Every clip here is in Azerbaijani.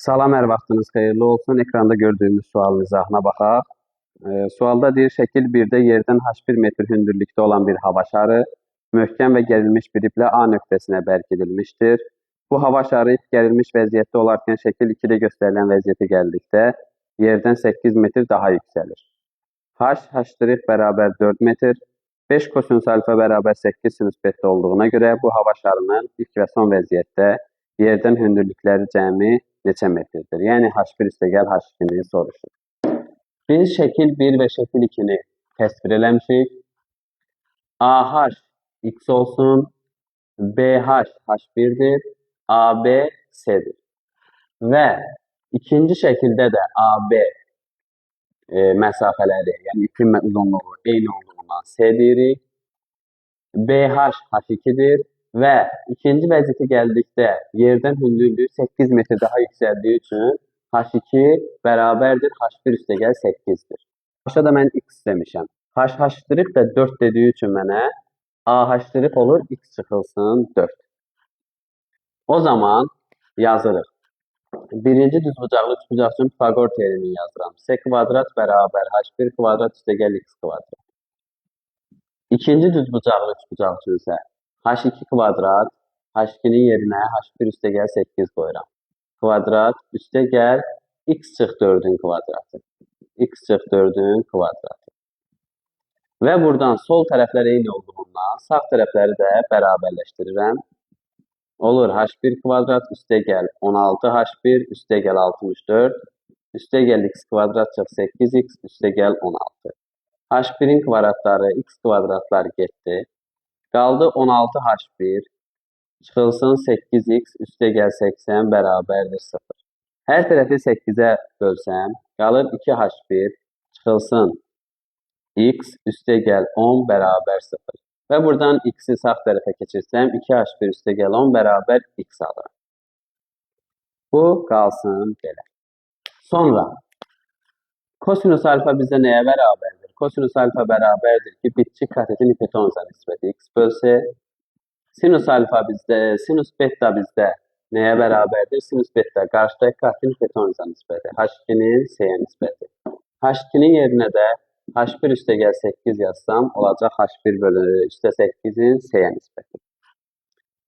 Salam, hər vaxtınız xeyirli olsun. Ekranda gördüyümüz sualın izahına baxaq. Sualda deyir, şəkil 1-də yerdən h1 metr hündürlükdə olan bir hava şarı möhkəm və gərilmiş bir iplə A nöqtəsinə bərk edilmişdir. Bu hava şarı ip gərilmiş vəziyyətdə olarkən şəkil 2-də göstərilən vəziyyətə gəldikdə yerdən 8 metr daha yüksəlir. H bərabər 4 metr, 5 kosinus alfa bərabər 8 sinus beta olduğuna görə bu hava şarının ilk və son vəziyyətdə yerdən hündürlükləri cəmi neçə metrdir? Yəni H1 üstəgəl H2-ni soruşur. Biz şəkil 1 və şəkil 2-ni təsvir eləmişik. AH X olsun, BH H1-dir, AB S-dir. Və ikinci şəkildə də AB məsafələri, yəni ipin uzunluğu eyni olduğundan S deyirik. BH H2-dir və ikinci vəziyyətə gəldikdə yerdən hündürlüyü 8 metr daha yüksəldiyi üçün H2 bərabərdir H1 üstəgəl 8-dir. Başa da mən X demişəm. HH' da 4 dediyi üçün mənə AH' olur X çıxılsın 4. O zaman yazırıq. Birinci düzbucaqlı üçbucaq üçün Pifaqor teoremini yazıram. S kvadrat bərabər H1 kvadrat üstəgəl X kvadrat. İkinci düzbucaqlı üçbucaq üçün isə H2 kvadrat, H2'nin yerinə H1 üstəgəl 8 qoyuram. Kvadrat üstəgəl X çıx 4'ün kvadratı. X çıx 4'ün kvadratı. Və buradan sol tərəflər eyni olduğundan sağ tərəfləri də bərabərləşdirirəm. Olur H1 kvadrat üstəgəl 16H1 üstəgəl 64 üstəgəl X kvadrat çıx 8X üstəgəl 16. H1'in kvadratları X kvadratlar getdi. Qaldı 16H1 çıxılsın 8X üstəgəl 80 bərabərdir 0. Hər tərəfi 8'ə bölsəm, qalır 2H1 çıxılsın X üstəgəl 10 bərabər 0. Və buradan X'i sağ tərəfə keçirsəm, 2H1 üstəgəl 10 bərabər X alır. Bu qalsın belə. Sonra, kosinus alfa bizdə nəyə bərabərdir? Kosinus alfa bərabərdir ki, bitki katetin hipotenuza nisbəti X bölsə. Sinus alfa bizdə, sinus beta bizdə nəyə bərabərdir? Sinus beta qarşıdakı katetin hipotenuza nisbəti. H2'nin S-yə nisbəti. H2'nin yerinə də H1 üstəgəl 8 yazsam, olacaq H1 bölü üstə 8'in S-yə nisbəti.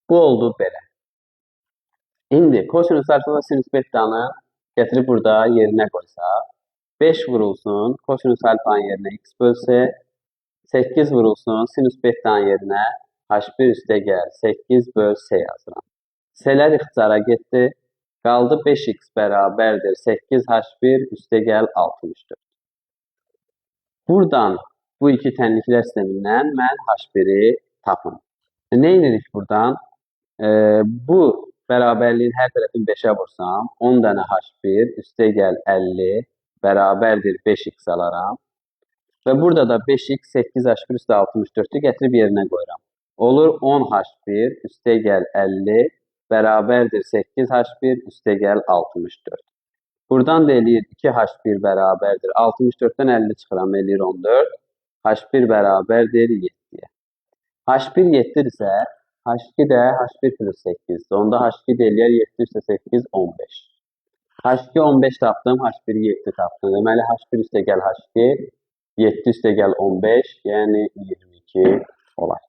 Bu oldu belə. İndi kosinus alfa və sinus betanı gətirib burada yerinə qoysaq, 5 vurulsun, kosinus alfanın yerinə X bölsə, 8 vurulsun, sinus betanın yerinə H1 üstəgəl 8 böl S yazıram. S'lər ixtisara getdi, qaldı 5X bərabərdir 8H1 üstəgəl 64. Buradan bu iki tənliklər sistemindən mən H1'i tapım. Nə edirik buradan? Bu bərabərliyin hər tərəfini 5'ə vursam, 10 dənə H1 üstəgəl 50 bərabərdir 5X alaram. Və burada da 5X 8H1 üstə 64'ü gətirib yerinə qoyuram. Olur 10H1 üstəgəl 50 bərabərdir 8H1 üstəgəl 64. Buradan da eləyir 2H1 bərabərdir. 64'dən 50 çıxıram, eləyir 14. H1 bərabərdir 7'yə. H1 7'dirsə, H2 də H1 plus 8'dir. Onda H2 də eləyir 7 üstə 8, 15. H2 15 tapdım, H1 7 tapdım. Deməli, H1 üstəgəl H2, 7 üstəgəl 15, yəni 22 olar.